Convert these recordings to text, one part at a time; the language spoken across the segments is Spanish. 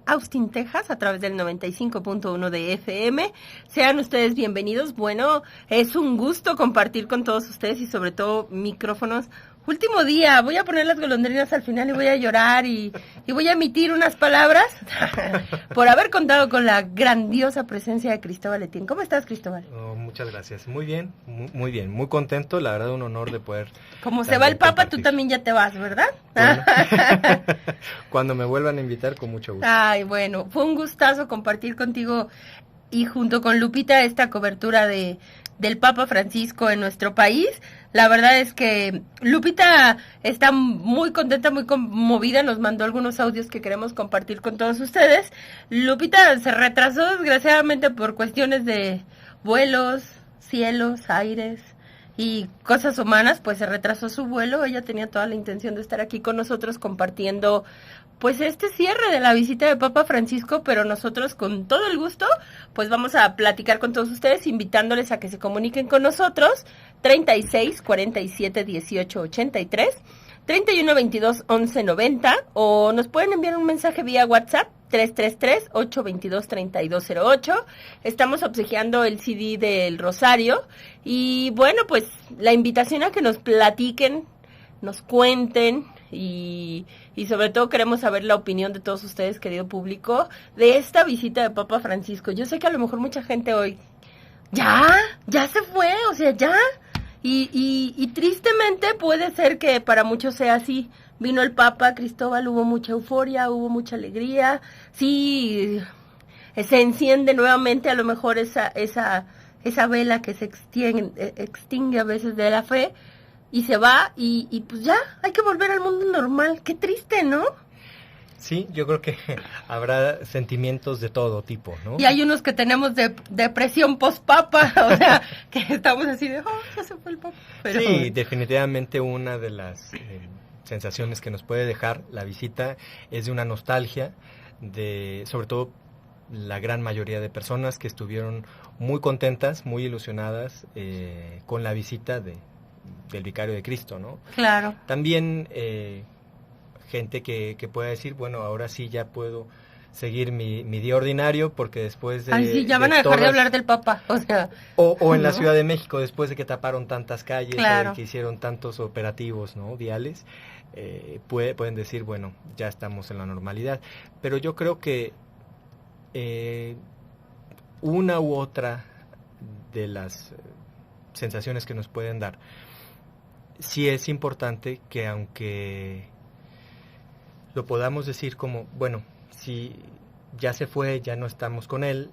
Austin, Texas, a través del 95.1 de FM. Sean ustedes bienvenidos. Bueno, es un gusto compartir con todos ustedes y sobre todo micrófonos. Último día, voy a poner las golondrinas al final y voy a llorar y voy a emitir unas palabras por haber contado con la grandiosa presencia de Cristóbal Etienne. ¿Cómo estás, Cristóbal? Oh, muchas gracias. Muy bien, muy bien, muy contento. La verdad, un honor de poder. Como se va el Papa, compartir. Tú también ya te vas, ¿verdad? Bueno, cuando me vuelvan a invitar, con mucho gusto. Ay, bueno, fue un gustazo compartir contigo y junto con Lupita esta cobertura del Papa Francisco en nuestro país. La verdad es que Lupita está muy contenta, muy conmovida, nos mandó algunos audios que queremos compartir con todos ustedes. Lupita se retrasó desgraciadamente por cuestiones de vuelos, cielos, aires y cosas humanas, pues se retrasó su vuelo. Ella tenía toda la intención de estar aquí con nosotros compartiendo pues este cierre de la visita de Papa Francisco, pero nosotros con todo el gusto pues vamos a platicar con todos ustedes, invitándoles a que se comuniquen con nosotros. 36 47 18 83, 31 22 11 90, o nos pueden enviar un mensaje vía WhatsApp 333 822 3208. Estamos obsequiando el CD del Rosario y bueno, pues la invitación a que nos platiquen, nos cuenten y sobre todo queremos saber la opinión de todos ustedes, querido público, de esta visita de Papa Francisco. Yo sé que a lo mejor mucha gente hoy ya se fue, o sea, ya. Y tristemente puede ser que para muchos sea así. Vino el Papa, Cristóbal, hubo mucha euforia, hubo mucha alegría. Sí, se enciende nuevamente a lo mejor esa vela que se extingue a veces de la fe y se va y pues ya, hay que volver al mundo normal. Qué triste, ¿no? Sí, yo creo que habrá sentimientos de todo tipo, ¿no? Y hay unos que tenemos depresión post-papa, o sea, que estamos así de, ya se fue el papa. Pero sí, definitivamente una de las sensaciones que nos puede dejar la visita es de una nostalgia, sobre todo la gran mayoría de personas que estuvieron muy contentas, muy ilusionadas con la visita del Vicario de Cristo, ¿no? Claro. También gente que pueda decir, bueno, ahora sí ya puedo seguir mi día ordinario, porque después de... Ay, sí, ya van a dejar de hablar del Papa, o sea... O en la Ciudad de México, después de que taparon tantas calles, claro, que hicieron tantos operativos, ¿no?, viales, pueden decir, bueno, ya estamos en la normalidad. Pero yo creo que una u otra de las sensaciones que nos pueden dar, sí es importante que, aunque lo podamos decir como, bueno, si ya se fue, ya no estamos con él,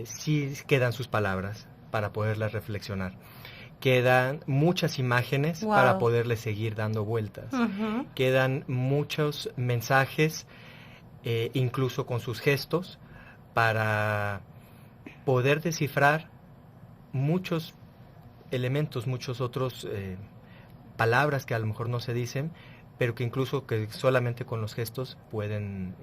sí quedan sus palabras para poderlas reflexionar. Quedan muchas imágenes para poderle seguir dando vueltas. Uh-huh. Quedan muchos mensajes, incluso con sus gestos, para poder descifrar muchos elementos, muchos otros palabras que a lo mejor no se dicen, pero que incluso que solamente con los gestos pueden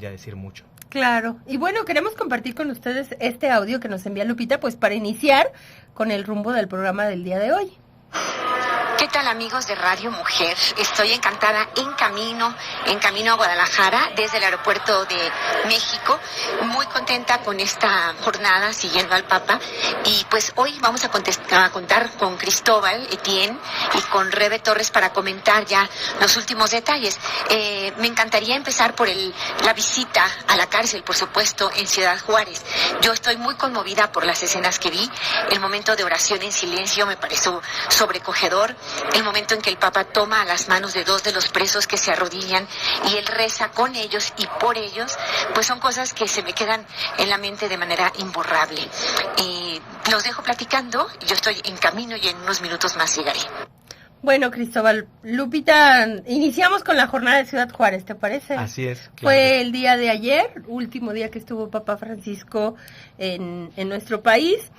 ya decir mucho. Claro, y bueno, queremos compartir con ustedes este audio que nos envía Lupita, pues para iniciar con el rumbo del programa del día de hoy. ¿Qué tal, amigos de Radio Mujer? Estoy encantada en camino a Guadalajara desde el aeropuerto de México, muy contenta con esta jornada siguiendo al Papa, y pues hoy vamos a contar con Cristóbal Etienne y con Rebe Torres para comentar ya los últimos detalles. Me encantaría empezar por la visita a la cárcel, por supuesto, en Ciudad Juárez. Yo estoy muy conmovida por las escenas que vi. El momento de oración en silencio me pareció sobrecogedor. El momento en que el Papa toma a las manos de dos de los presos que se arrodillan y él reza con ellos y por ellos, pues son cosas que se me quedan en la mente de manera imborrable. Los dejo platicando, yo estoy en camino y en unos minutos más llegaré. Bueno, Cristóbal, Lupita, iniciamos con la jornada de Ciudad Juárez, ¿te parece? Así es. Claro. Fue el día de ayer, último día que estuvo Papa Francisco en nuestro país.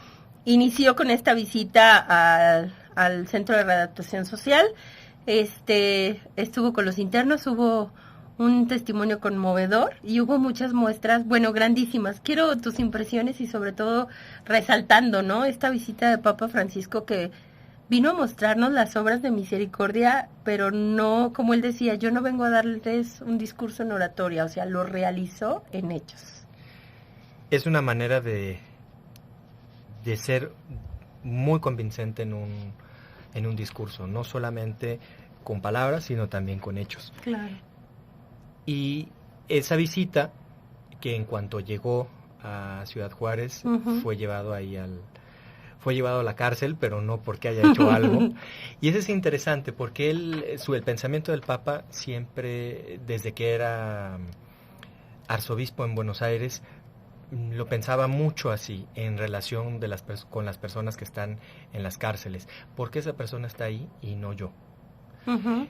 Inició con esta visita al Centro de Readaptación Social. Estuvo con los internos, hubo un testimonio conmovedor y hubo muchas muestras, bueno, grandísimas. Quiero tus impresiones y sobre todo resaltando, ¿no?, esta visita de Papa Francisco que vino a mostrarnos las obras de misericordia, pero no, como él decía, yo no vengo a darles un discurso en oratoria, o sea, lo realizó en hechos. Es una manera de ser muy convincente en un discurso, no solamente con palabras, sino también con hechos. Claro. Y esa visita, que en cuanto llegó a Ciudad Juárez, fue llevado a la cárcel, pero no porque haya hecho algo. Y eso es interesante, porque el pensamiento del Papa siempre, desde que era arzobispo en Buenos Aires, lo pensaba mucho así, en relación con las personas que están en las cárceles. ¿Por qué esa persona está ahí y no yo?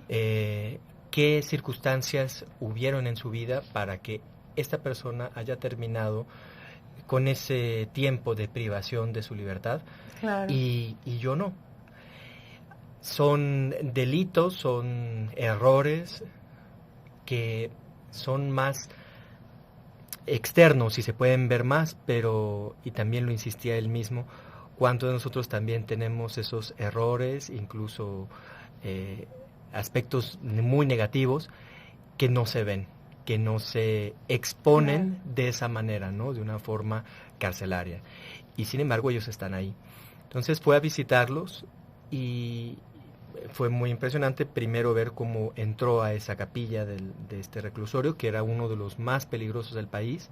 ¿Qué circunstancias hubieron en su vida para que esta persona haya terminado con ese tiempo de privación de su libertad? Claro. Y yo no? Son delitos, son errores que son más externos y se pueden ver más, pero, y también lo insistía él mismo, cuántos de nosotros también tenemos esos errores, incluso aspectos muy negativos que no se ven, que no se exponen de esa manera, ¿no? De una forma carcelaria. Y sin embargo ellos están ahí. Entonces fue a visitarlos y fue muy impresionante primero ver cómo entró a esa capilla de este reclusorio, que era uno de los más peligrosos del país,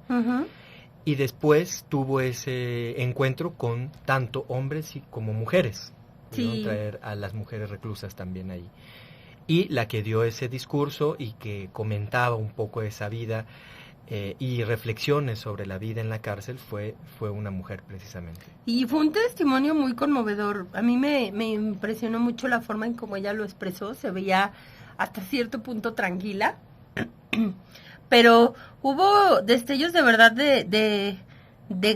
y después tuvo ese encuentro con tanto hombres como mujeres. Pudieron traer a las mujeres reclusas también ahí. Y la que dio ese discurso y que comentaba un poco esa vida y reflexiones sobre la vida en la cárcel fue una mujer precisamente. Y fue un testimonio muy conmovedor. A mí me impresionó mucho la forma en cómo ella lo expresó. Se veía hasta cierto punto tranquila, pero hubo destellos de verdad de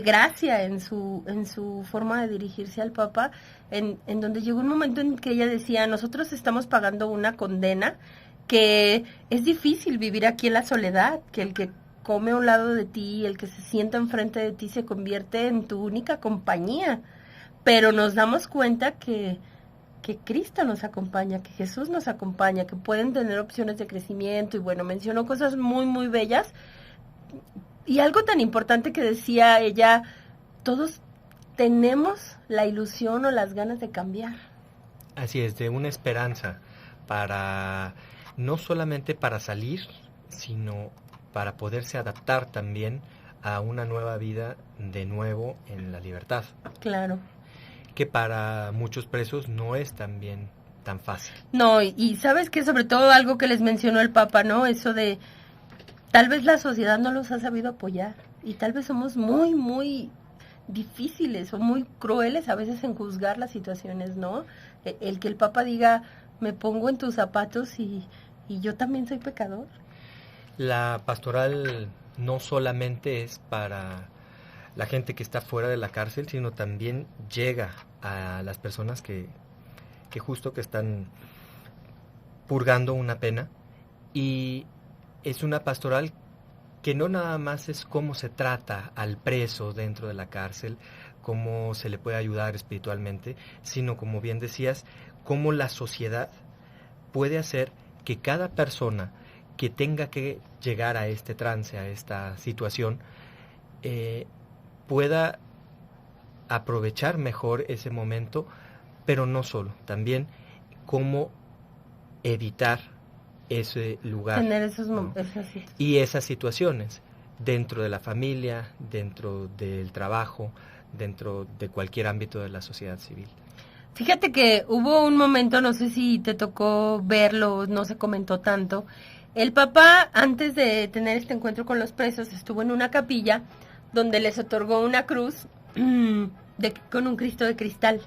gracia en su forma de dirigirse al Papa, en donde llegó un momento en que ella decía: nosotros estamos pagando una condena, que es difícil vivir aquí en la soledad, que el que come a un lado de ti, el que se sienta enfrente de ti se convierte en tu única compañía, pero nos damos cuenta que Cristo nos acompaña, que Jesús nos acompaña, que pueden tener opciones de crecimiento, y bueno, mencionó cosas muy, muy bellas. Y algo tan importante que decía ella: todos tenemos la ilusión o las ganas de cambiar. Así es, de una esperanza no solamente para salir, sino para poderse adaptar también a una nueva vida de nuevo en la libertad. Claro. Que para muchos presos no es también tan fácil. No, y sabes que sobre todo algo que les mencionó el Papa, ¿no? Eso de tal vez la sociedad no los ha sabido apoyar y tal vez somos muy, muy difíciles o muy crueles a veces en juzgar las situaciones, ¿no? El que el Papa diga: me pongo en tus zapatos y yo también soy pecador. La pastoral no solamente es para la gente que está fuera de la cárcel, sino también llega a las personas que justo que están purgando una pena, y es una pastoral que no nada más es cómo se trata al preso dentro de la cárcel, cómo se le puede ayudar espiritualmente, sino, como bien decías, cómo la sociedad puede hacer que cada persona que tenga que llegar a este trance, a esta situación, pueda aprovechar mejor ese momento, pero no solo, también cómo evitar ese lugar, tener esos ¿no? Y esas situaciones dentro de la familia, dentro del trabajo, dentro de cualquier ámbito de la sociedad civil. Fíjate que hubo un momento, no sé si te tocó verlo, no se comentó tanto. El Papa, antes de tener este encuentro con los presos, estuvo en una capilla donde les otorgó una cruz con un Cristo de cristal.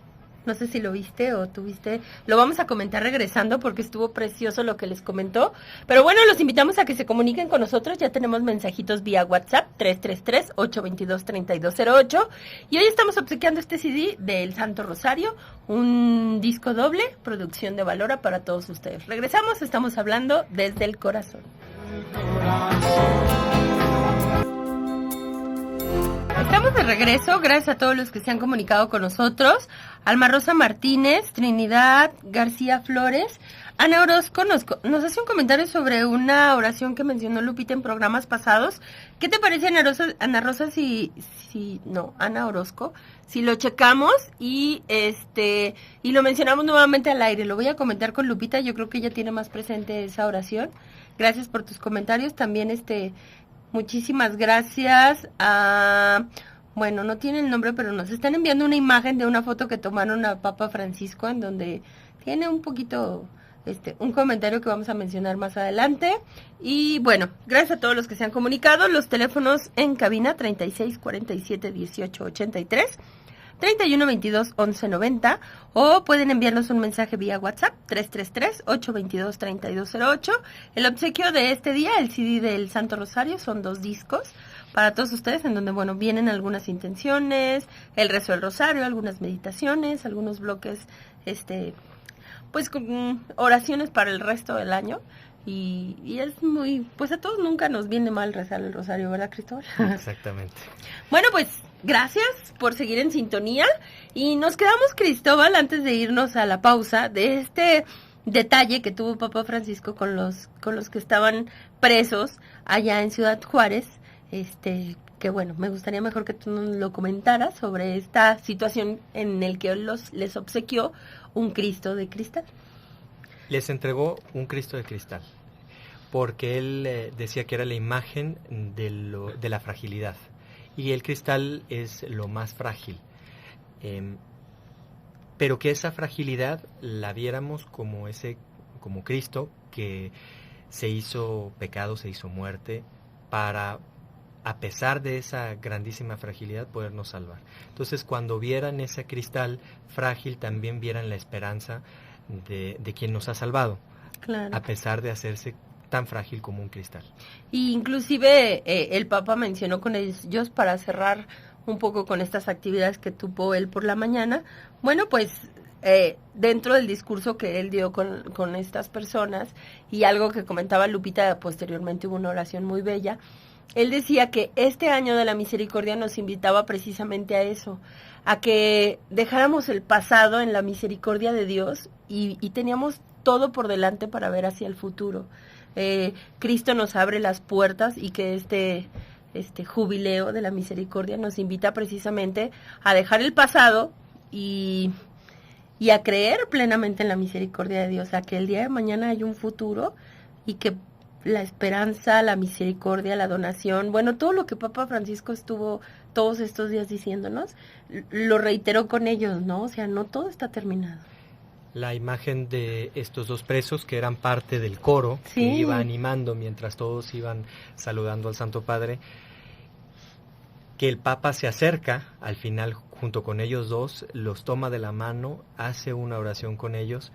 No sé si lo viste o tuviste. Lo vamos a comentar regresando porque estuvo precioso lo que les comentó. Pero bueno, los invitamos a que se comuniquen con nosotros. Ya tenemos mensajitos vía WhatsApp, 333-822-3208. Y hoy estamos obsequiando este CD del Santo Rosario, un disco doble, producción de Valora para todos ustedes. Regresamos, estamos hablando desde el corazón. Estamos de regreso, gracias a todos los que se han comunicado con nosotros. Alma Rosa Martínez, Trinidad García Flores. Ana Orozco nos hace un comentario sobre una oración que mencionó Lupita en programas pasados. ¿Qué te parece, Ana Rosa, Ana Orozco, si lo checamos y lo mencionamos nuevamente al aire? Lo voy a comentar con Lupita, yo creo que ella tiene más presente esa oración. Gracias por tus comentarios. También muchísimas gracias a... Bueno, no tiene el nombre, pero nos están enviando una imagen de una foto que tomaron a Papa Francisco, en donde tiene un poquito, un comentario que vamos a mencionar más adelante. Y bueno, gracias a todos los que se han comunicado. Los teléfonos en cabina 36 47 18 83, 31 22 11 90, o pueden enviarnos un mensaje vía WhatsApp 333 822 3208. El obsequio de este día, el CD del Santo Rosario, son 2 discos para todos ustedes, en donde, bueno, vienen algunas intenciones, el rezo del rosario, algunas meditaciones, algunos bloques, pues con oraciones para el resto del año. Y es muy, pues a todos nunca nos viene mal rezar el rosario, ¿verdad, Cristóbal? Exactamente. Bueno, pues gracias por seguir en sintonía, y nos quedamos, Cristóbal, antes de irnos a la pausa, de este detalle que tuvo Papa Francisco con los que estaban presos allá en Ciudad Juárez, que bueno, me gustaría mejor que tú nos lo comentaras sobre esta situación en el que les obsequió un Cristo de cristal. Les entregó un Cristo de cristal, porque él decía que era la imagen de la fragilidad, y el cristal es lo más frágil, pero que esa fragilidad la viéramos como Cristo, que se hizo pecado, se hizo muerte, para, a pesar de esa grandísima fragilidad, podernos salvar. Entonces, cuando vieran ese cristal frágil, también vieran la esperanza de quien nos ha salvado, claro, a pesar de hacerse tan frágil como un cristal. Y inclusive el Papa mencionó con ellos, para cerrar un poco con estas actividades que tuvo él por la mañana, bueno, pues dentro del discurso que él dio con estas personas, y algo que comentaba Lupita, posteriormente hubo una oración muy bella. Él decía que este año de la misericordia nos invitaba precisamente a eso, a que dejáramos el pasado en la misericordia de Dios, y teníamos todo por delante para ver hacia el futuro. Cristo nos abre las puertas, y que este jubileo de la misericordia nos invita precisamente a dejar el pasado y a creer plenamente en la misericordia de Dios, a que el día de mañana hay un futuro, y que la esperanza, la misericordia, la donación, bueno, todo lo que Papa Francisco estuvo todos estos días diciéndonos, lo reiteró con ellos, ¿no? O sea, no todo está terminado. La imagen de estos 2 presos que eran parte del coro, sí, que iba animando mientras todos iban saludando al Santo Padre, que el Papa se acerca al final junto con ellos 2, los toma de la mano, hace una oración con ellos,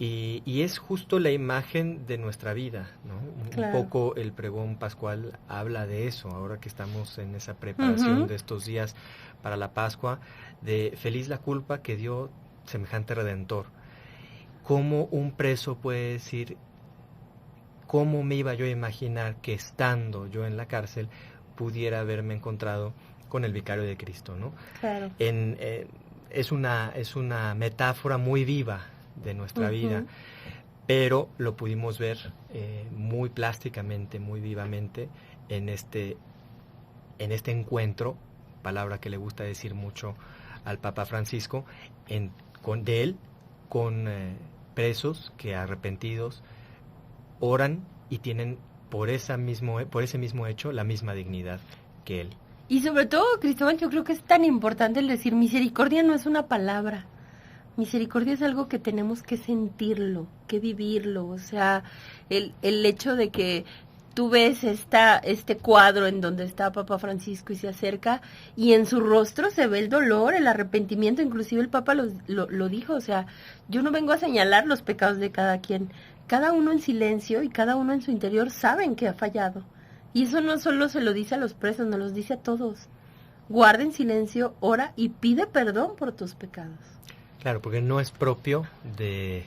y es justo la imagen de nuestra vida, ¿no? Claro. Un poco el pregón pascual habla de eso, ahora que estamos en esa preparación de estos días para la Pascua, de feliz la culpa que dio semejante Redentor. ¿Cómo un preso puede decir, cómo me iba yo a imaginar que estando yo en la cárcel pudiera haberme encontrado con el vicario de Cristo, ¿no? Claro. Es una metáfora muy viva de nuestra vida, pero lo pudimos ver muy plásticamente, muy vivamente en este encuentro, palabra que le gusta decir mucho al Papa Francisco, de él con presos que, arrepentidos, oran y tienen por ese mismo hecho la misma dignidad que él. Y sobre todo, Cristóbal, yo creo que es tan importante el decir, misericordia no es una palabra. Misericordia es algo que tenemos que sentirlo, que vivirlo. O sea, el hecho de que tú ves este cuadro en donde está Papa Francisco y se acerca, y en su rostro se ve el dolor, el arrepentimiento. Inclusive el Papa lo dijo, o sea, yo no vengo a señalar los pecados de cada quien. Cada uno en silencio y cada uno en su interior saben que ha fallado. Y eso no solo se lo dice a los presos, nos los dice a todos. Guarda en silencio, ora y pide perdón por tus pecados. Claro, porque no es propio de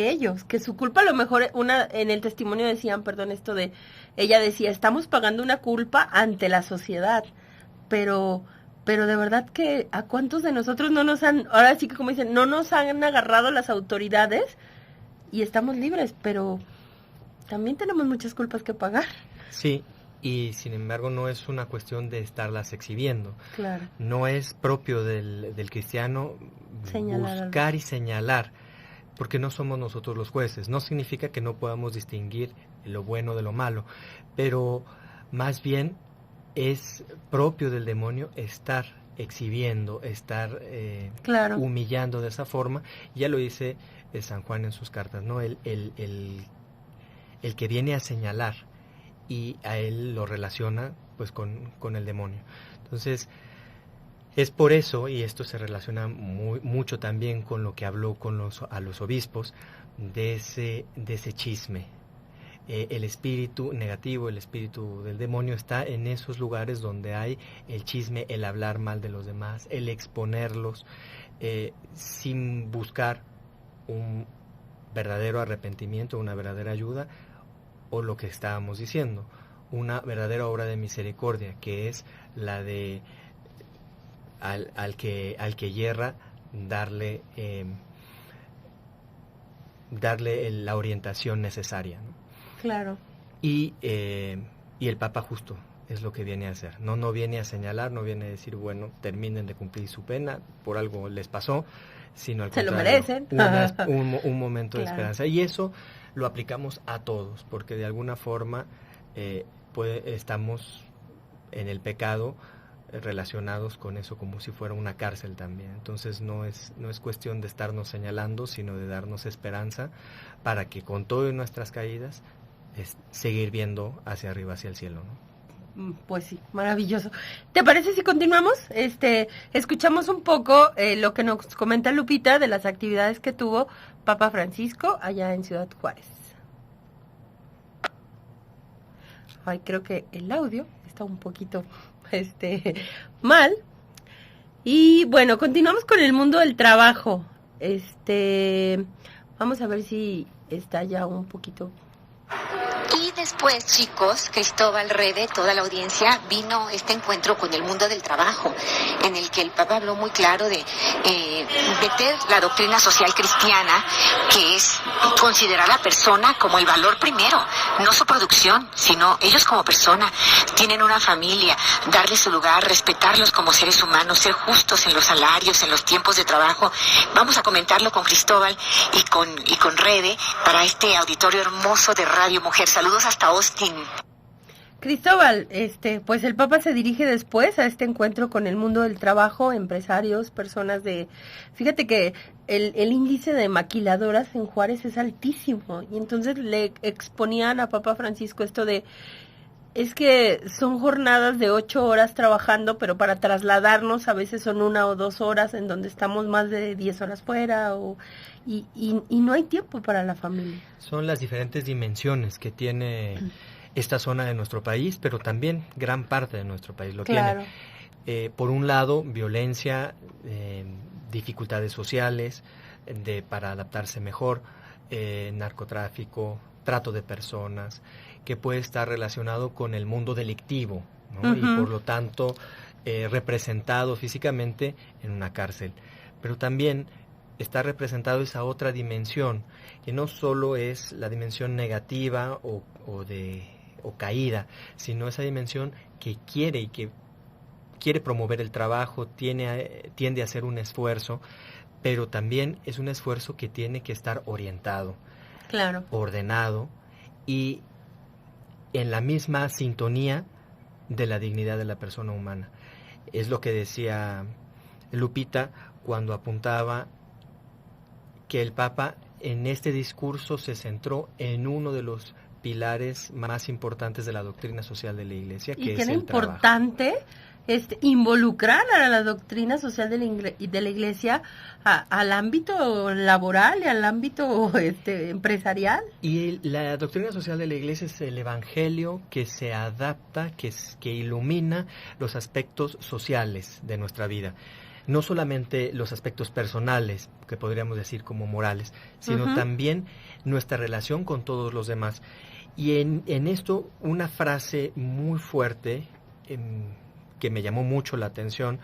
ellos, que su culpa, a lo mejor en el testimonio decían, ella decía, estamos pagando una culpa ante la sociedad, pero de verdad que a cuántos de nosotros no nos han, ahora sí que como dicen, no nos han agarrado las autoridades y estamos libres, pero también tenemos muchas culpas que pagar. Sí, y sin embargo no es una cuestión de estarlas exhibiendo. Claro. No es propio del cristiano buscar y señalar, porque no somos nosotros los jueces. No significa que no podamos distinguir lo bueno de lo malo, pero más bien es propio del demonio estar exhibiendo, estar humillando de esa forma. Ya lo dice San Juan en sus cartas, ¿no? El que viene a señalar, y a él lo relaciona pues con el demonio. Entonces es por eso, y esto se relaciona mucho también con lo que habló a los obispos, de ese chisme. El espíritu negativo, el espíritu del demonio está en esos lugares donde hay el chisme, el hablar mal de los demás, el exponerlos, sin buscar un verdadero arrepentimiento, una verdadera ayuda, o lo que estábamos diciendo, una verdadera obra de misericordia, que es la de al que yerra darle la orientación necesaria, ¿no? Claro. Y el Papa justo es lo que viene a hacer. No viene a señalar, no viene a decir, bueno, terminen de cumplir su pena, por algo les pasó, sino al contrario, se lo merecen. un momento de esperanza. Y eso lo aplicamos a todos, porque de alguna forma estamos en el pecado relacionados con eso como si fuera una cárcel también. Entonces no es cuestión de estarnos señalando, sino de darnos esperanza para que con todas nuestras caídas seguir viendo hacia arriba, hacia el cielo, ¿no? Pues sí, maravilloso. ¿Te parece si continuamos? Escuchamos un poco lo que nos comenta Lupita de las actividades que tuvo Papa Francisco allá en Ciudad Juárez. Ay, creo que el audio está un poquito mal. Y bueno, continuamos con el mundo del trabajo. Vamos a ver si está ya un poquito. Y después, chicos, Cristóbal, Rede, toda la audiencia, vino este encuentro con el mundo del trabajo, en el que el Papa habló muy claro de meter la doctrina social cristiana, que es considerar a la persona como el valor primero, no su producción, sino ellos como persona, tienen una familia, darle su lugar, respetarlos como seres humanos, ser justos en los salarios, en los tiempos de trabajo. Vamos a comentarlo con Cristóbal y con Rede para este auditorio hermoso de Radio Mujer. Saludos hasta Austin. Cristóbal, pues el Papa se dirige después a este encuentro con el mundo del trabajo, empresarios, personas fíjate que el índice de maquiladoras en Juárez es altísimo, y entonces le exponían a Papa Francisco esto es que son jornadas de 8 horas trabajando, pero para trasladarnos a veces son 1 o 2 horas en donde estamos más de 10 horas fuera, y no hay tiempo para la familia. Son las diferentes dimensiones que tiene esta zona de nuestro país, pero también gran parte de nuestro país lo tiene. Por un lado, violencia, dificultades sociales para adaptarse mejor, narcotráfico, trato de personas, que puede estar relacionado con el mundo delictivo, ¿no? Y por lo tanto representado físicamente en una cárcel. Pero también está representado esa otra dimensión, que no solo es la dimensión negativa o caída, sino esa dimensión que quiere promover el trabajo, tiende a hacer un esfuerzo, pero también es un esfuerzo que tiene que estar orientado, ordenado y en la misma sintonía de la dignidad de la persona humana. Es lo que decía Lupita cuando apuntaba que el Papa en este discurso se centró en uno de los pilares más importantes de la doctrina social de la Iglesia, que es el trabajo. Importante involucrar a la doctrina social de la Iglesia al ámbito laboral y al ámbito empresarial. Y la doctrina social de la Iglesia es el evangelio que se adapta, que ilumina los aspectos sociales de nuestra vida. No solamente los aspectos personales, que podríamos decir como morales, sino también nuestra relación con todos los demás. Y en esto, una frase muy fuerte que me llamó mucho la atención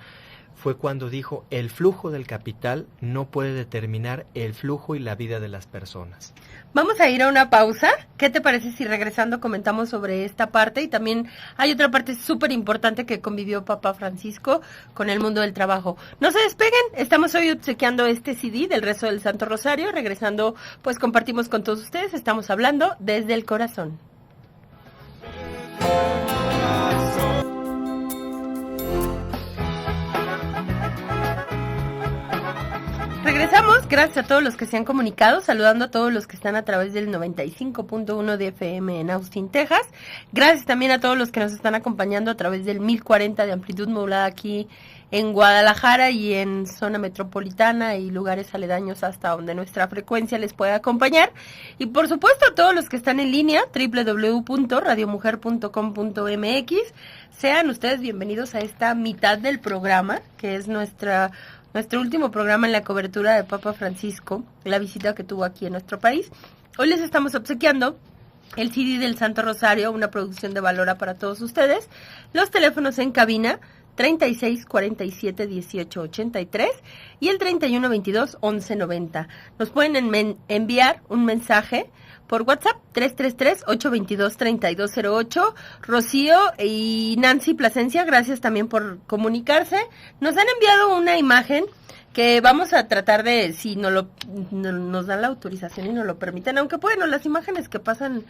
fue cuando dijo: el flujo del capital no puede determinar el flujo y la vida de las personas. Vamos a ir a una pausa. ¿Qué te parece si regresando comentamos sobre esta parte? Y también hay otra parte súper importante que convivió Papa Francisco con el mundo del trabajo. No se despeguen, estamos hoy obsequiando este CD del rezo del Santo Rosario. Regresando, pues compartimos con todos ustedes, estamos hablando desde el corazón. Regresamos, gracias a todos los que se han comunicado, saludando a todos los que están a través del 95.1 de FM en Austin, Texas. Gracias también a todos los que nos están acompañando a través del 1040 de amplitud modulada aquí en Guadalajara y en zona metropolitana y lugares aledaños hasta donde nuestra frecuencia les pueda acompañar. Y por supuesto a todos los que están en línea, www.radiomujer.com.mx. Sean ustedes bienvenidos a esta mitad del programa, que es nuestro último programa en la cobertura de Papa Francisco, la visita que tuvo aquí en nuestro país. Hoy les estamos obsequiando el CD del Santo Rosario, una producción de Valora para todos ustedes. Los teléfonos en cabina 36 47 18 83 y el 31 22 11 90. Nos pueden enviar un mensaje por WhatsApp 333-822-3208. Rocío y Nancy Plasencia, gracias también por comunicarse. Nos han enviado una imagen que vamos a tratar de, si nos dan la autorización y nos lo permiten, aunque bueno, las imágenes que pasan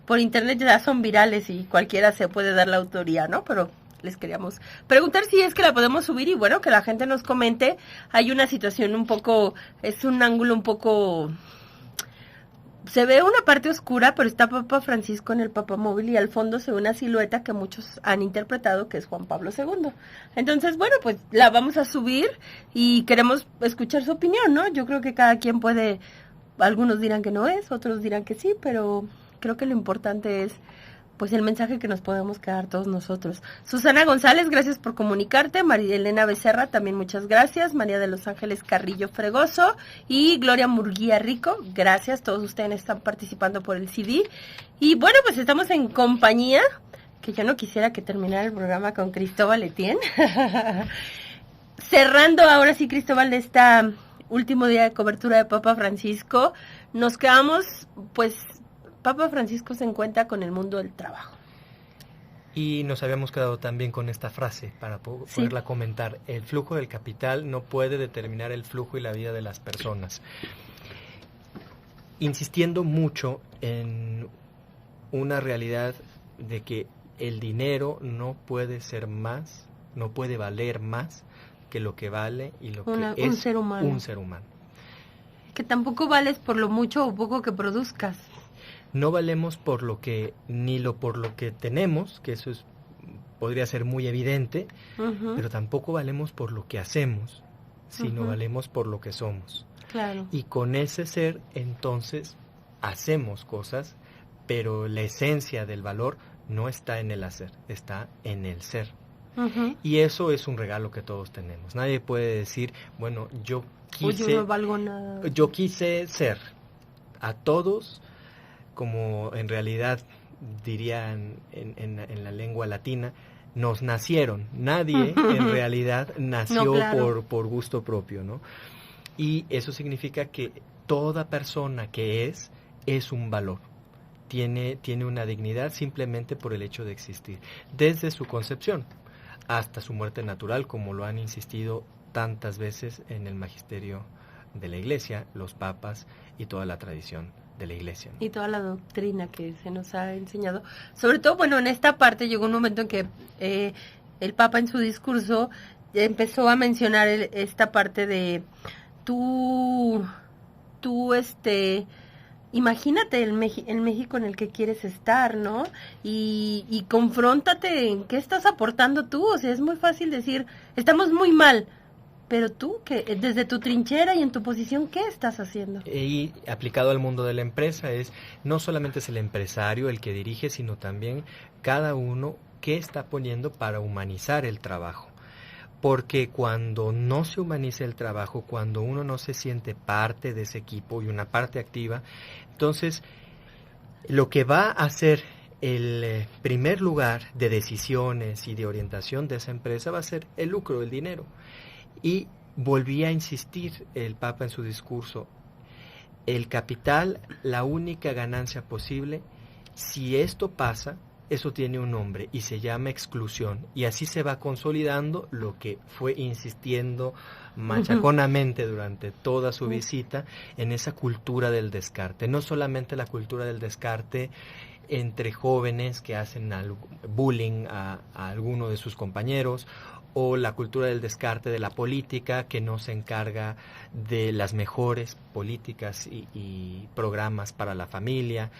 por internet ya son virales y cualquiera se puede dar la autoría, ¿no? Pero les queríamos preguntar si es que la podemos subir y bueno, que la gente nos comente. Hay una situación un poco, es un ángulo un poco... Se ve una parte oscura, pero está Papa Francisco en el papamóvil y al fondo se ve una silueta que muchos han interpretado que es Juan Pablo II. Entonces, bueno, pues la vamos a subir y queremos escuchar su opinión, ¿no? Yo creo que cada quien puede, algunos dirán que no es, otros dirán que sí, pero creo que lo importante es pues el mensaje que nos podemos quedar todos nosotros. Susana González, gracias por comunicarte. María Elena Becerra, también muchas gracias. María de los Ángeles Carrillo Fregoso y Gloria Murguía Rico, gracias. Todos ustedes están participando por el CD. Y bueno, pues estamos en compañía, que yo no quisiera que terminara el programa con Cristóbal Etienne. Cerrando ahora sí, Cristóbal, de esta último día de cobertura de Papa Francisco, nos quedamos pues... Papa Francisco se encuentra con el mundo del trabajo. Y nos habíamos quedado también con esta frase para poderla comentar. El flujo del capital no puede determinar el flujo y la vida de las personas. Insistiendo mucho en una realidad de que el dinero no puede ser más, no puede valer más que lo que vale y lo que es un ser humano. Un ser humano. Que tampoco vales por lo mucho o poco que produzcas. No valemos por lo que, por lo que tenemos, que eso podría ser muy evidente, pero tampoco valemos por lo que hacemos, sino valemos por lo que somos. Claro. Y con ese ser, entonces, hacemos cosas, pero la esencia del valor no está en el hacer, está en el ser. Y eso es un regalo que todos tenemos. Nadie puede decir, bueno, yo no valgo nada. Yo quise ser a todos, como en realidad dirían en la lengua latina, nos nacieron. Nadie en realidad nació por gusto propio, ¿no? Y eso significa que toda persona que es un valor. Tiene una dignidad simplemente por el hecho de existir, desde su concepción hasta su muerte natural, como lo han insistido tantas veces en el magisterio de la Iglesia, los papas y toda la tradición de la Iglesia, ¿no? Y toda la doctrina que se nos ha enseñado. Sobre todo, bueno, en esta parte llegó un momento en que el Papa en su discurso empezó a mencionar esta parte de tú imagínate el México en el que quieres estar, ¿no? Y confróntate en qué estás aportando tú. O sea, es muy fácil decir, estamos muy mal. Pero tú, que desde tu trinchera y en tu posición, ¿qué estás haciendo? Y aplicado al mundo de la empresa no solamente es el empresario el que dirige, sino también cada uno qué está poniendo para humanizar el trabajo. Porque cuando no se humaniza el trabajo, cuando uno no se siente parte de ese equipo y una parte activa, entonces lo que va a hacer el primer lugar de decisiones y de orientación de esa empresa va a ser el lucro, el dinero. Y volvía a insistir el Papa en su discurso, el capital, la única ganancia posible. Si esto pasa, eso tiene un nombre y se llama exclusión, y así se va consolidando lo que fue insistiendo machaconamente durante toda su visita, en esa cultura del descarte. No solamente la cultura del descarte entre jóvenes que hacen bullying a alguno de sus compañeros, o la cultura del descarte de la política, que no se encarga de las mejores políticas y programas para la familia,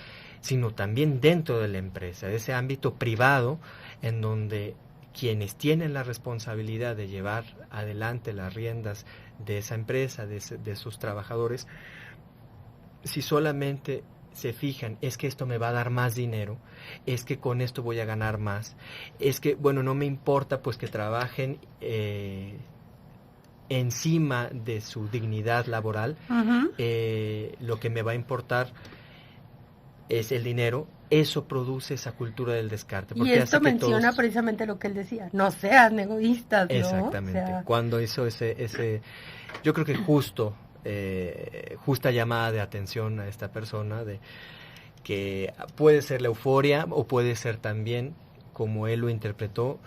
sino también dentro de la empresa, de ese ámbito privado en donde quienes tienen la responsabilidad de llevar adelante las riendas de esa empresa, de sus trabajadores, si solamente se fijan, es que esto me va a dar más dinero, es que con esto voy a ganar más, es que, bueno, no me importa pues que trabajen encima de su dignidad laboral, lo que me va a importar es el dinero. Eso produce esa cultura del descarte. Y esto menciona precisamente lo que él decía, no sean egoístas, ¿no? Exactamente, cuando hizo ese yo creo que justa llamada de atención a esta persona, de que puede ser la euforia o puede ser también, como él lo interpretó,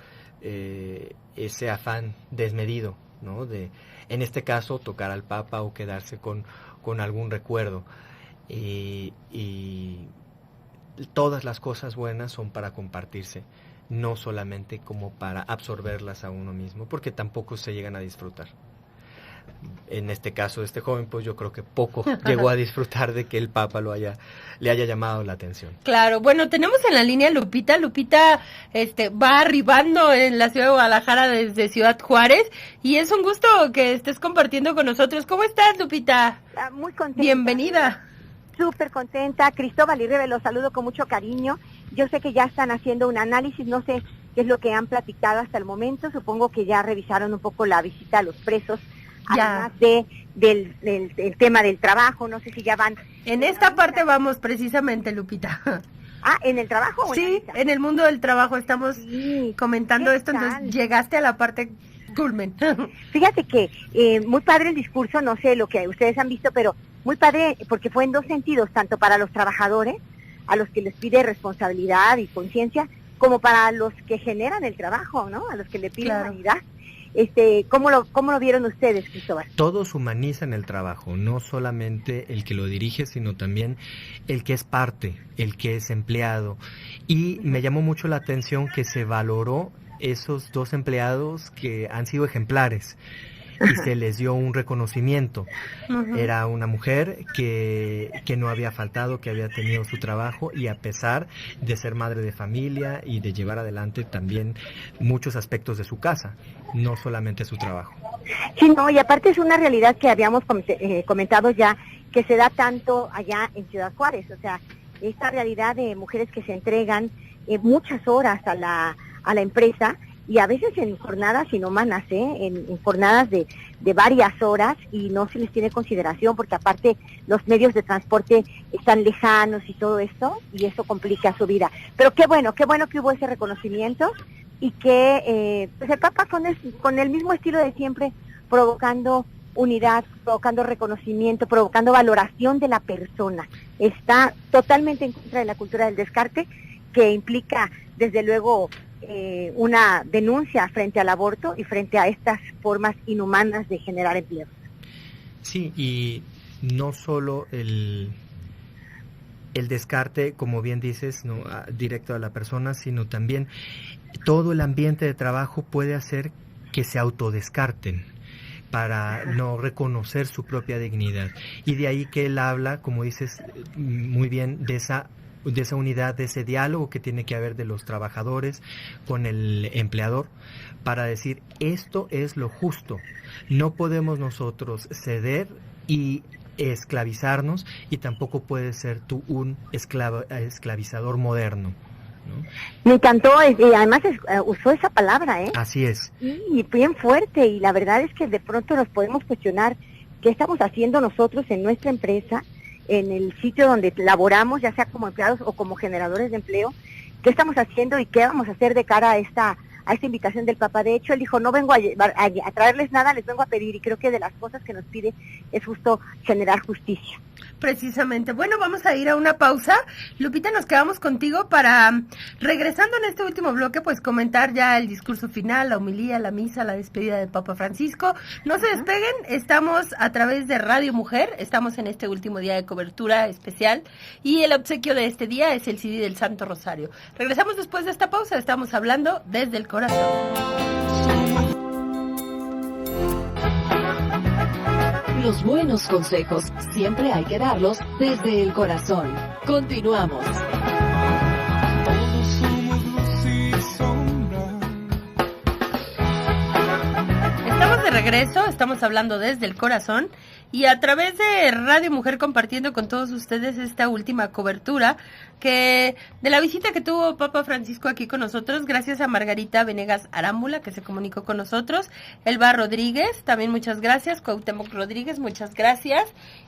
ese afán desmedido, ¿no? De, en este caso, tocar al Papa o quedarse con algún recuerdo. Y todas las cosas buenas son para compartirse, no solamente como para absorberlas a uno mismo, porque tampoco se llegan a disfrutar. En este caso, este joven, pues yo creo que poco llegó a disfrutar de que el Papa le haya llamado la atención. Claro, bueno, tenemos en la línea Lupita. Lupita va arribando en la ciudad de Guadalajara desde Ciudad Juárez, y es un gusto que estés compartiendo con nosotros. ¿Cómo estás, Lupita? Muy contenta. Bienvenida. Súper contenta. Cristóbal y Rebe, los saludo con mucho cariño. Yo sé que ya están haciendo un análisis, no sé qué es lo que han platicado hasta el momento. Supongo que ya revisaron un poco la visita a los presos, además del tema del trabajo. No sé si ya van. En esta parte vamos precisamente, Lupita. Ah, ¿en el trabajo? Sí, en el mundo del trabajo estamos comentando esto, entonces llegaste a la parte culmen. Fíjate que muy padre el discurso, no sé lo que ustedes han visto, pero muy padre porque fue en dos sentidos, tanto para los trabajadores, a los que les pide responsabilidad y conciencia, como para los que generan el trabajo, ¿no? A los que le piden humanidad. ¿Cómo lo vieron ustedes, Cristóbal? Todos humanizan el trabajo, no solamente el que lo dirige, sino también el que es parte, el que es empleado. Y me llamó mucho la atención que se valoró esos dos empleados que han sido ejemplares y se les dio un reconocimiento. Era una mujer que no había faltado, que había tenido su trabajo, y a pesar de ser madre de familia y de llevar adelante también muchos aspectos de su casa, no solamente su trabajo. Sí, no, y aparte es una realidad que habíamos comentado ya, que se da tanto allá en Ciudad Juárez, o sea, esta realidad de mujeres que se entregan muchas horas a la empresa, y a veces en jornadas inhumanas, en jornadas de varias horas, y no se les tiene consideración porque aparte los medios de transporte están lejanos y todo esto, y eso complica su vida. Pero qué bueno que hubo ese reconocimiento, y que pues el Papa con el mismo estilo de siempre, provocando unidad, provocando reconocimiento, provocando valoración de la persona. Está totalmente en contra de la cultura del descarte, que implica desde luego una denuncia frente al aborto y frente a estas formas inhumanas de generar empleo. Sí, y no solo el descarte, como bien dices, no directo a la persona, sino también todo el ambiente de trabajo puede hacer que se autodescarten para no reconocer su propia dignidad. Y de ahí que él habla, como dices muy bien, de esa unidad, de ese diálogo que tiene que haber de los trabajadores con el empleador, para decir, esto es lo justo, no podemos nosotros ceder y esclavizarnos, y tampoco puedes ser tú un esclavizador moderno, ¿no? Me encantó, y además usó esa palabra, Así es. Y bien fuerte, y la verdad es que de pronto nos podemos cuestionar qué estamos haciendo nosotros en nuestra empresa, en el sitio donde laboramos, ya sea como empleados o como generadores de empleo, qué estamos haciendo y qué vamos a hacer de cara a esta invitación del Papa. De hecho, él dijo, no vengo a traerles nada, les vengo a pedir, y creo que de las cosas que nos pide es justo generar justicia. Precisamente. Bueno, vamos a ir a una pausa. Lupita, nos quedamos contigo para, regresando en este último bloque, pues comentar ya el discurso final, la homilía, la misa, la despedida del Papa Francisco. No se despeguen, estamos a través de Radio Mujer, estamos en este último día de cobertura especial y el obsequio de este día es el CD del Santo Rosario. Regresamos después de esta pausa, estamos hablando desde el corazón. Los buenos consejos siempre hay que darlos desde el corazón. Continuamos. Estamos de regreso, estamos hablando desde el corazón y a través de Radio Mujer compartiendo con todos ustedes esta última cobertura que de la visita que tuvo Papa Francisco aquí con nosotros, gracias a Margarita Venegas Arámbula que se comunicó con nosotros, Elba Rodríguez, también muchas gracias, Cuauhtémoc Rodríguez, muchas gracias,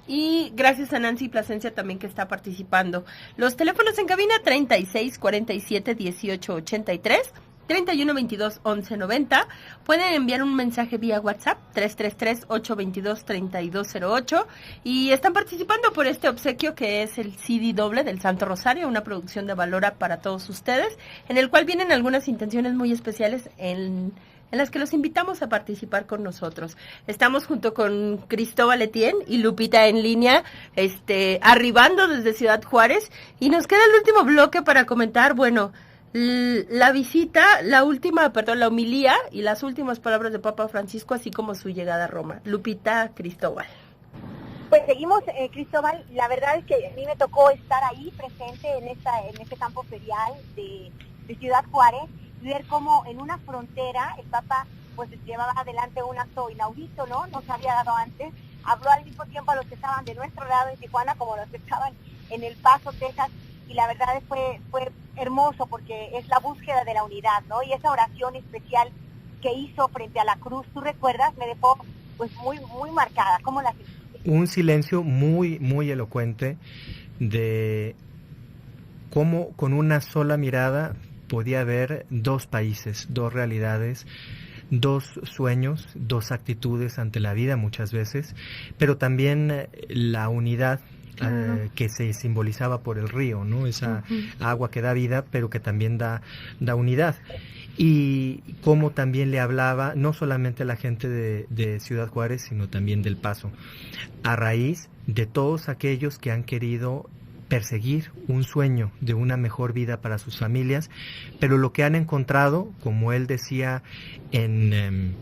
y gracias a Nancy Plasencia también que está participando. Los teléfonos en cabina 36 47 18 83, 31 22 11 90. Pueden enviar un mensaje vía WhatsApp 333 822 3208 y están participando por este obsequio que es el CD doble del Santo Rosario, una producción de Valora para todos ustedes, en el cual vienen algunas intenciones muy especiales en las que los invitamos a participar con nosotros. Estamos junto con Cristóbal Etienne y Lupita en línea, arribando desde Ciudad Juárez, y nos queda el último bloque para comentar, bueno, la visita, la homilía y las últimas palabras de Papa Francisco, así como su llegada a Roma. Lupita, Cristóbal. Pues seguimos, Cristóbal, la verdad es que a mí me tocó estar ahí presente en este campo ferial de Ciudad Juárez y ver cómo en una frontera el Papa pues llevaba adelante un acto inaudito, ¿no? No se había dado antes, habló al mismo tiempo a los que estaban de nuestro lado en Tijuana como los que estaban en El Paso, Texas, y la verdad fue hermoso porque es la búsqueda de la unidad, ¿no? Y esa oración especial que hizo frente a la cruz, ¿tú recuerdas? Me dejó pues muy muy marcada. ¿Cómo la sentiste? Un silencio muy muy elocuente de cómo con una sola mirada podía ver dos países, dos realidades, dos sueños, dos actitudes ante la vida muchas veces, pero también la unidad que se simbolizaba por el río, ¿no? Esa agua que da vida, pero que también da unidad. Y cómo también le hablaba, no solamente a la gente de Ciudad Juárez, sino también del Paso, a raíz de todos aquellos que han querido perseguir un sueño de una mejor vida para sus familias, pero lo que han encontrado, como él decía en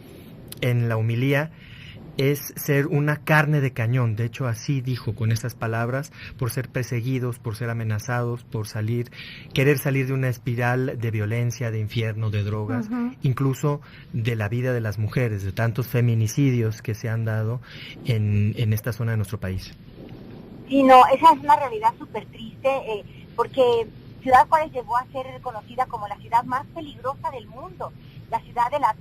la homilía, es ser una carne de cañón. De hecho, así dijo con estas palabras, por ser perseguidos, por ser amenazados, por querer salir de una espiral de violencia, de infierno, de drogas, incluso de la vida de las mujeres, de tantos feminicidios que se han dado en esta zona de nuestro país. Sí, no, esa es una realidad súper triste, porque Ciudad Juárez llegó a ser reconocida como la ciudad más peligrosa del mundo, la ciudad de las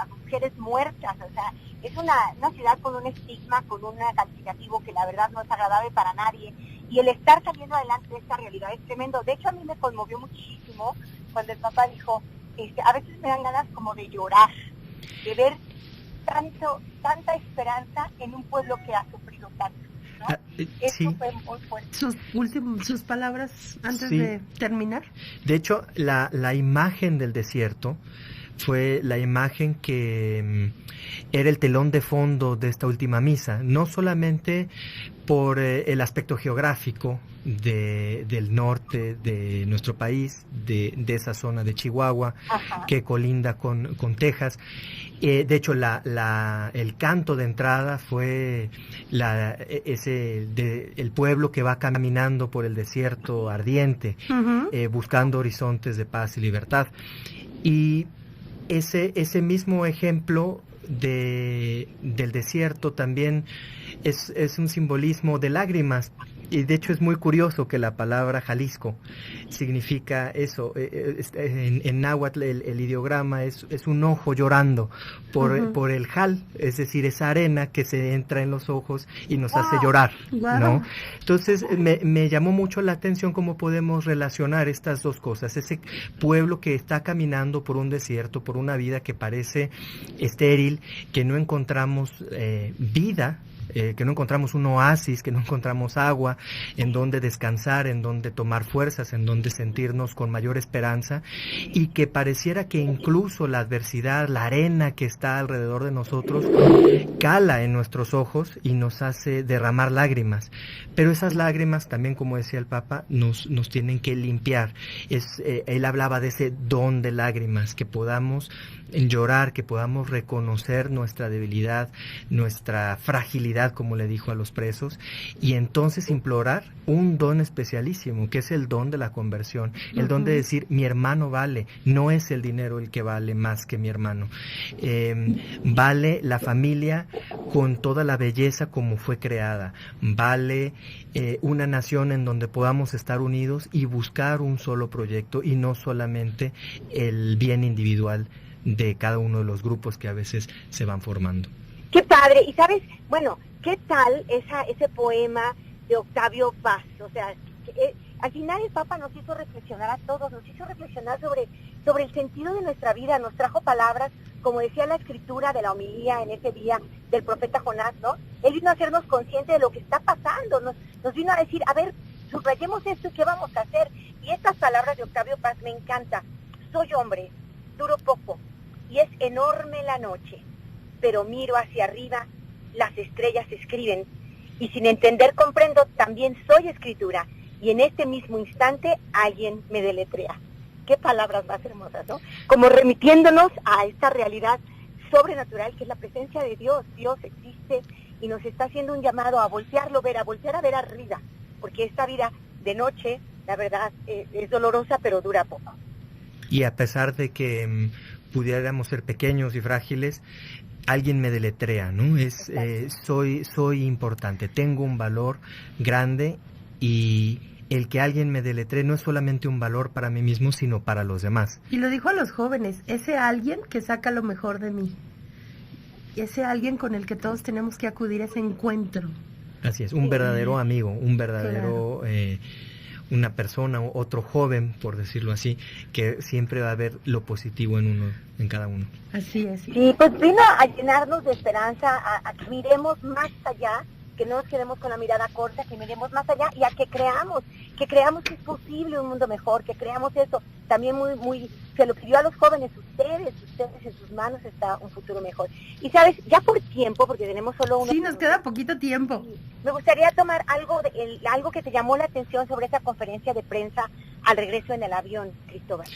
mujeres muertas, o sea, es una ciudad con un estigma, con un calificativo que la verdad no es agradable para nadie, y el estar saliendo adelante de esta realidad es tremendo. De hecho, a mí me conmovió muchísimo cuando el Papa dijo, a veces me dan ganas como de llorar, de ver tanta esperanza en un pueblo que ha sufrido tanto, ¿no? Eso sí. fue muy fuerte. Sus palabras antes Sí. de terminar. De hecho, la imagen del desierto fue la imagen que era el telón de fondo de esta última misa, no solamente por el aspecto geográfico del norte de nuestro país, de esa zona de Chihuahua, que colinda con Texas. De hecho, el canto de entrada fue el pueblo que va caminando por el desierto ardiente, buscando horizontes de paz y libertad. Y ese mismo ejemplo del desierto también es un simbolismo de lágrimas, Y de hecho es muy curioso que la palabra Jalisco significa eso. En náhuatl el ideograma es un ojo llorando por el jal, es decir, esa arena que se entra en los ojos y nos hace llorar, ¿no? Entonces me llamó mucho la atención cómo podemos relacionar estas dos cosas. Ese pueblo que está caminando por un desierto, por una vida que parece estéril, que no encontramos vida, que no encontramos un oasis, que no encontramos agua en donde descansar, en donde tomar fuerzas, en donde sentirnos con mayor esperanza, y que pareciera que incluso la adversidad, la arena que está alrededor de nosotros, cala en nuestros ojos y nos hace derramar lágrimas. Pero esas lágrimas también, como decía el Papa, nos tienen que limpiar. Él hablaba de ese don de lágrimas, que podamos llorar, que podamos reconocer nuestra debilidad, nuestra fragilidad, como le dijo a los presos, y entonces implorar un don especialísimo, que es el don de la conversión, el don de decir, mi hermano vale, no es el dinero el que vale más que mi hermano, vale la familia con toda la belleza como fue creada, vale una nación en donde podamos estar unidos y buscar un solo proyecto y no solamente el bien individual de cada uno de los grupos que a veces se van formando. Qué padre, y sabes, bueno, ¿qué tal ese poema de Octavio Paz? O sea, al final el Papa nos hizo reflexionar a todos, nos hizo reflexionar sobre el sentido de nuestra vida, nos trajo palabras, como decía la escritura de la homilía en ese día del profeta Jonás, ¿no? Él vino a hacernos conscientes de lo que está pasando, nos vino a decir, a ver, subrayemos esto y qué vamos a hacer. Y estas palabras de Octavio Paz me encantan. Soy hombre, duro poco, y es enorme la noche, pero miro hacia arriba, las estrellas escriben, y sin entender comprendo, también soy escritura, y en este mismo instante alguien me deletrea. Qué palabras más hermosas, ¿no? Como remitiéndonos a esta realidad sobrenatural que es la presencia de Dios. Dios existe y nos está haciendo un llamado a voltearlo, a voltear a ver arriba, porque esta vida de noche, la verdad, es dolorosa, pero dura poco. Y a pesar de que pudiéramos ser pequeños y frágiles, alguien me deletrea, ¿no? Soy importante, tengo un valor grande, y el que alguien me deletree no es solamente un valor para mí mismo, sino para los demás. Y lo dijo a los jóvenes, ese alguien que saca lo mejor de mí, ese alguien con el que todos tenemos que acudir a ese encuentro. Así es, un verdadero amigo, un verdadero... Claro. Una persona, otro joven, por decirlo así, que siempre va a ver lo positivo en cada uno. Así es. Sí, pues vino a llenarnos de esperanza, a que miremos más allá, que no nos quedemos con la mirada corta, que miremos más allá y a que creamos que es posible un mundo mejor, que creamos eso. También muy se lo pidió a los jóvenes, ustedes en sus manos está un futuro mejor. Y sabes, ya por tiempo, porque tenemos solo unos... Sí, nos queda poquito tiempo. Me gustaría tomar algo que te llamó la atención sobre esa conferencia de prensa al regreso en el avión, Cristóbal.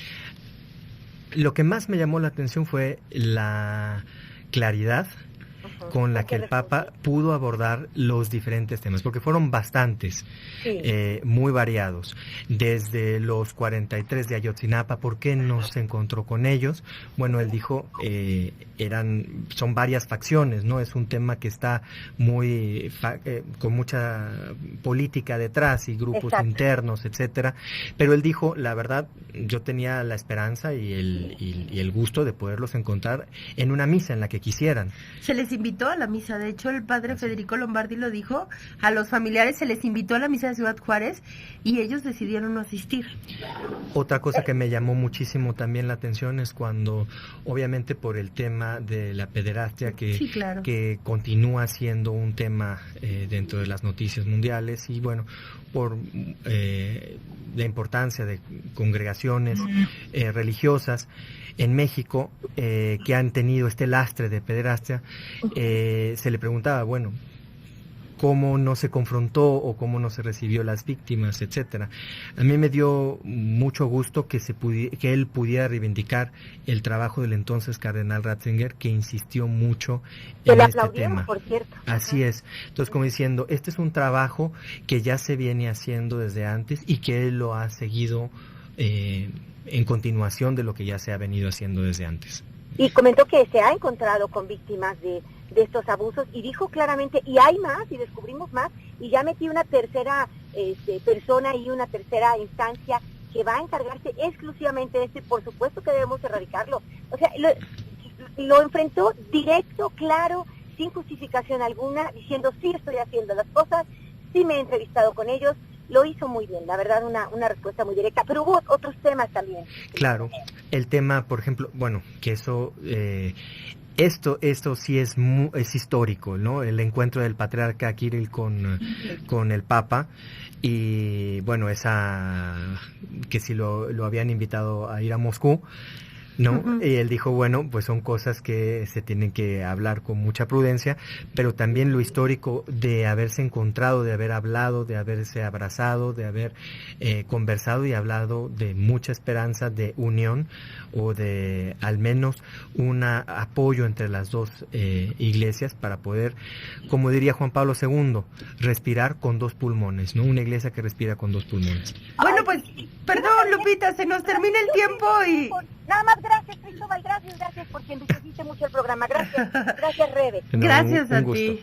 Lo que más me llamó la atención fue la claridad con la que el Papa pudo abordar los diferentes temas, porque fueron bastantes, sí, muy variados, desde los 43 de Ayotzinapa. ¿Por qué no se encontró con ellos? Bueno, él dijo, son varias facciones, ¿no? Es un tema que está con mucha política detrás y grupos, exacto, internos, etcétera, pero él dijo, la verdad, yo tenía la esperanza y el gusto de poderlos encontrar en una misa en la que quisieran. Se les invitó a la misa, de hecho el padre Federico Lombardi lo dijo, a los familiares se les invitó a la misa de Ciudad Juárez y ellos decidieron no asistir. Otra cosa que me llamó muchísimo también la atención es cuando, obviamente por el tema de la pederastia, sí, claro, que continúa siendo un tema dentro de las noticias mundiales, y bueno, por la importancia de congregaciones religiosas en México que han tenido este lastre de pederastia, se le preguntaba, bueno, cómo no se confrontó o cómo no se recibió las víctimas, etcétera. A mí me dio mucho gusto que él pudiera reivindicar el trabajo del entonces cardenal Ratzinger, que insistió mucho en este tema. Por cierto. Así es. Entonces, como diciendo, este es un trabajo que ya se viene haciendo desde antes y que él lo ha seguido en continuación de lo que ya se ha venido haciendo desde antes. Y comentó que se ha encontrado con víctimas de estos abusos y dijo claramente, y hay más, y descubrimos más, y ya metí una tercera persona y una tercera instancia que va a encargarse exclusivamente de esto, y por supuesto que debemos erradicarlo. O sea, lo enfrentó directo, claro, sin justificación alguna, diciendo sí estoy haciendo las cosas, sí me he entrevistado con ellos, lo hizo muy bien, la verdad, una respuesta muy directa, pero hubo otros temas también. Claro, el tema, por ejemplo, bueno, que eso... Esto sí es histórico, ¿no? El encuentro del patriarca Kirill con el Papa, y bueno, que si lo habían invitado a ir a Moscú, ¿no? Uh-huh. Y él dijo, bueno, pues son cosas que se tienen que hablar con mucha prudencia, pero también lo histórico de haberse encontrado, de haber hablado, de haberse abrazado, de haber conversado y hablado de mucha esperanza, de unión, o de al menos un apoyo entre las dos iglesias para poder, como diría Juan Pablo II, respirar con dos pulmones, ¿no? Una iglesia que respira con dos pulmones. Bueno, pues, perdón, Lupita, se nos termina el tiempo y... Nada más, gracias, Cristóbal, gracias porque enriqueciste mucho el programa, gracias, Rebe. No, gracias a ti.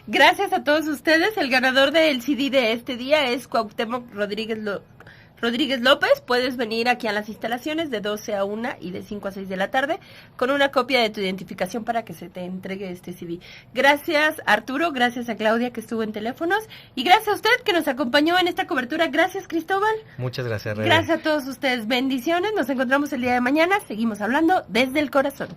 Gracias a todos ustedes. El ganador del CD de este día es Cuauhtémoc Rodríguez López. Puedes venir aquí a las instalaciones de 12 a 1 y de 5 a 6 de la tarde con una copia de tu identificación para que se te entregue este CD. Gracias, Arturo, gracias a Claudia que estuvo en teléfonos, y gracias a usted que nos acompañó en esta cobertura. Gracias, Cristóbal. Muchas gracias, Rebe. Gracias a todos ustedes. Bendiciones. Nos encontramos el día de mañana. Seguimos hablando desde el corazón.